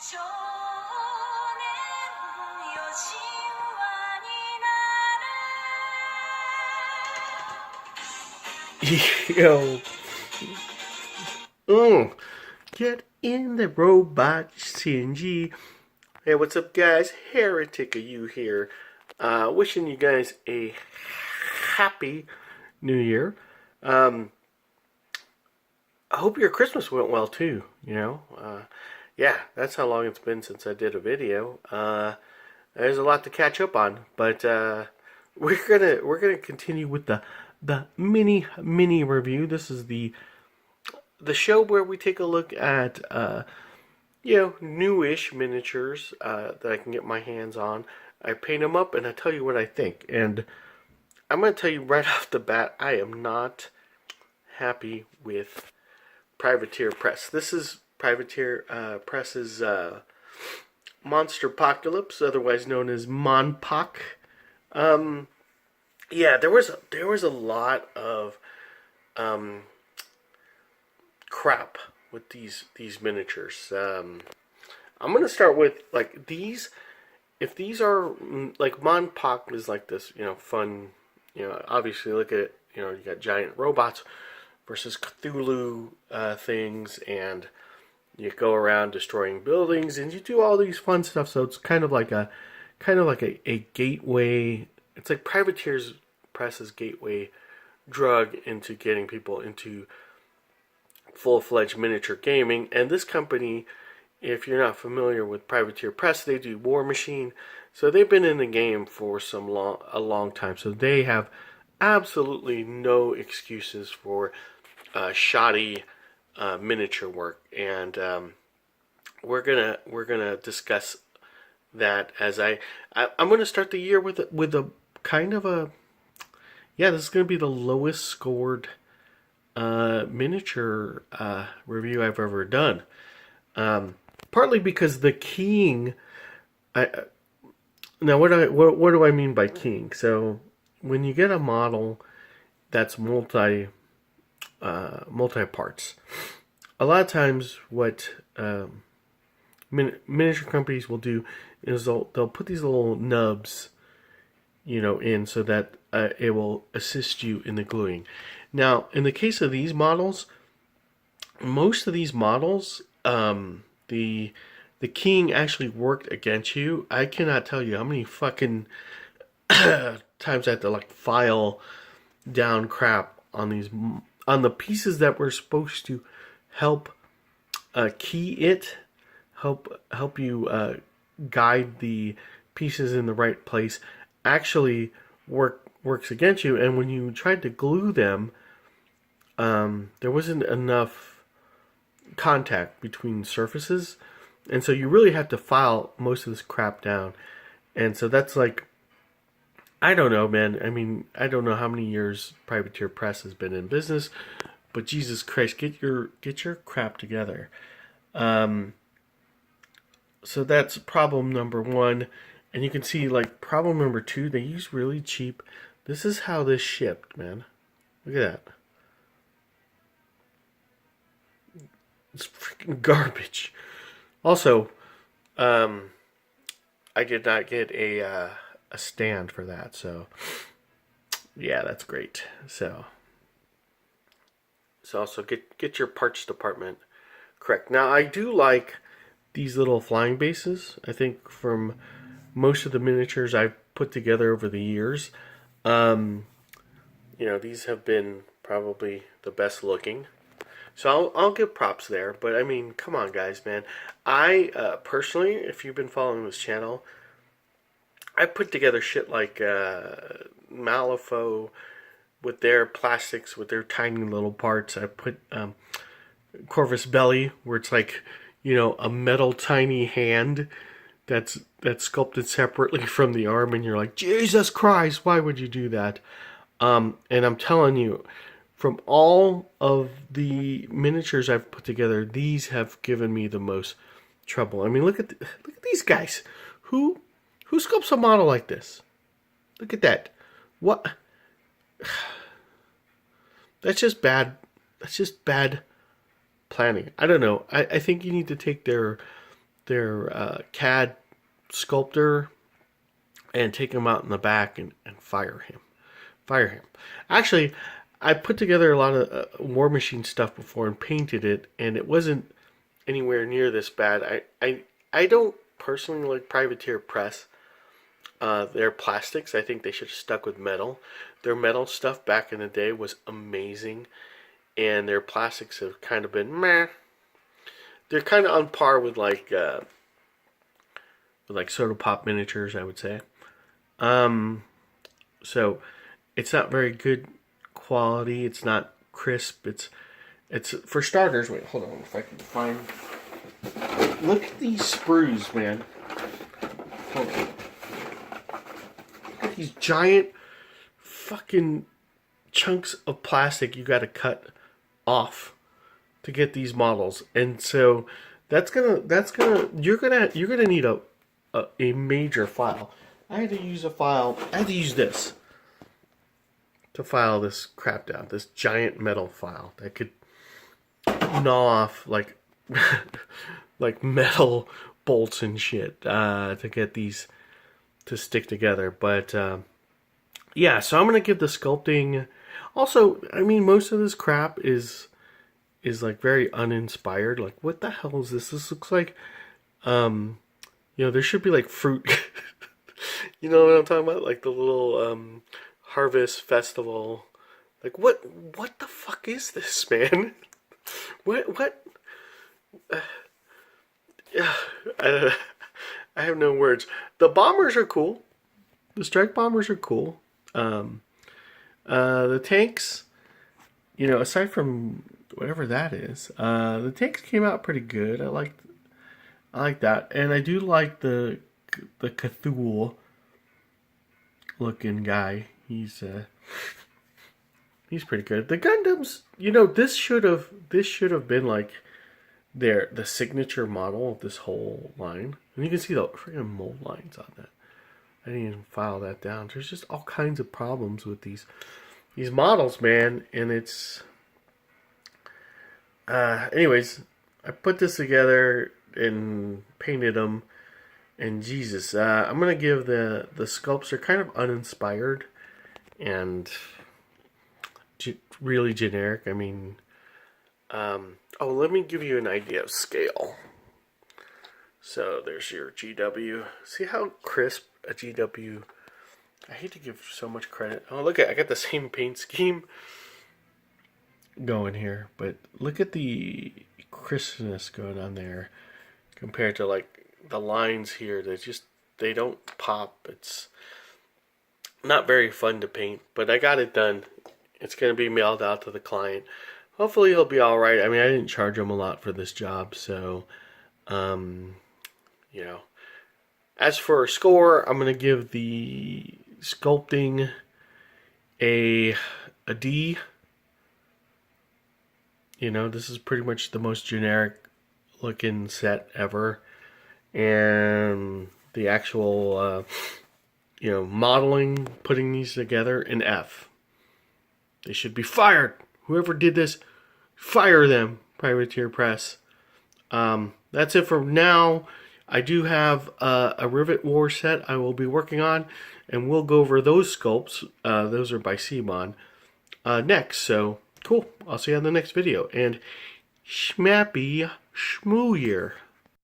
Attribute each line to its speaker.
Speaker 1: 少年よ神話になる
Speaker 2: Yo, get in the robot, CNG. Hey, what's up, guys? Heretic of you here. Wishing you guys a happy New Year. I hope your Christmas went well too. Yeah, that's how long it's been since I did a video. There's a lot to catch up on, but we're gonna continue with the mini review. This is the show where we take a look at newish miniatures that I can get my hands on. I paint them up and I tell you what I think. And I'm going to tell you right off the bat, I am not happy with Privateer Press. This is Privateer Press's Monsterpocalyspe, otherwise known as Monpoc. Yeah, there was a lot of crap with these miniatures. I'm gonna start with like these. If these are like Monpoc is like this, fun. Obviously look at it. You got giant robots versus Cthulhu things, and you go around destroying buildings, and you do all these fun stuff. So it's kind of like a gateway. It's like Privateer's Press's gateway drug into getting people into full-fledged miniature gaming. And this company, if you're not familiar with Privateer Press, they do War Machine, so they've been in the game for a long time. So they have absolutely no excuses for shoddy miniature work, and we're gonna discuss that as I'm gonna start the year with a kind of a this is gonna be the lowest scored miniature review I've ever done. Partly because the keying. Now, what do I mean by keying? So, when you get a model that's multi parts, a lot of times what miniature companies will do is they'll put these little nubs, in so that it will assist you in the gluing. Now, in the case of these models, most of these models, the keying actually worked against you. I cannot tell you how many fucking times I had to like file down crap on the pieces that were supposed to help key it, help you guide the pieces in the right place. Actually, works against you, and when you tried to glue them, there wasn't enough contact between surfaces, and so you really have to file most of this crap down. And so that's like, I don't know, man. I mean, I don't know how many years Privateer Press has been in business, but Jesus Christ, get your crap together. So that's problem number one. And you can see, like, problem number two, they use really cheap. This is how this shipped, man. Look at that. It's freaking garbage. Also, I did not get a stand for that, so yeah, that's great. So also get your parts department correct. Now, I do like these little flying bases. I think from most of the miniatures I've put together over the years, these have been probably the best looking. So I'll give props there. But I mean, come on, guys, man. I personally, if you've been following this channel, I put together shit like Malifaux with their plastics, with their tiny little parts. I put Corvus Belli, where it's like, a metal tiny hand that's sculpted separately from the arm, and you're like, Jesus Christ, why would you do that? And I'm telling you, from all of the miniatures I've put together, these have given me the most trouble. I mean, look at these guys. Who sculpts a model like this? Look at that. What? That's just bad. That's just bad planning. I don't know. I think you need to take their CAD sculptor and take him out in the back and fire him. Fire him. Actually, I put together a lot of War Machine stuff before and painted it, and it wasn't anywhere near this bad. I don't personally like Privateer Press. Their plastics, I think they should have stuck with metal. Their metal stuff back in the day was amazing, and their plastics have kind of been meh. They're kind of on par with like Soda Pop miniatures, I would say. So it's not very good quality. It's not crisp. It's for starters. Wait, hold on, if I can find. Look at these sprues, man. Hold on. Look at these giant fucking chunks of plastic you got to cut off to get these models, and so you're gonna need a major file. I had to use this to file this crap down. This giant metal file that could gnaw off like like metal bolts and shit to get these to stick together. But yeah, so I'm gonna give the sculpting. Also, I mean, most of this crap is like very uninspired. Like, what the hell is this? This looks like, there should be like fruit. You know what I'm talking about? Like the little harvest festival. Like, what the fuck is this, man? What? I have no words. The bombers are cool. The strike bombers are cool. The tanks, aside from whatever that is, the tanks came out pretty good. I like that, and I do like the Cthulhu looking guy. He's pretty good. The Gundams, this should have been like the signature model of this whole line, and you can see the freaking mold lines on that. I didn't even file that down. There's just all kinds of problems with these models, man, and it's. Anyways, I put this together and painted them, and Jesus, I'm gonna give the sculpts are kind of uninspired and really generic. I mean, let me give you an idea of scale. So there's your GW. See how crisp a GW. I hate to give so much credit. Oh, look I got the same paint scheme going here, but look at the crispness going on there compared to like the lines here. They don't pop. It's not very fun to paint, but I got it done. It's going to be mailed out to the client. Hopefully he'll be all right. I mean, I didn't charge him a lot for this job, so as for a score, I'm going to give the sculpting a D. This is pretty much the most generic looking set ever. And the actual, modeling, putting these together, an F. They should be fired. Whoever did this, fire them, Privateer Press. That's it for now. I do have a Rivet War set I will be working on, and we'll go over those sculpts. Those are by Simon next. So, cool. I'll see you on the next video. And schmappy schmooyer.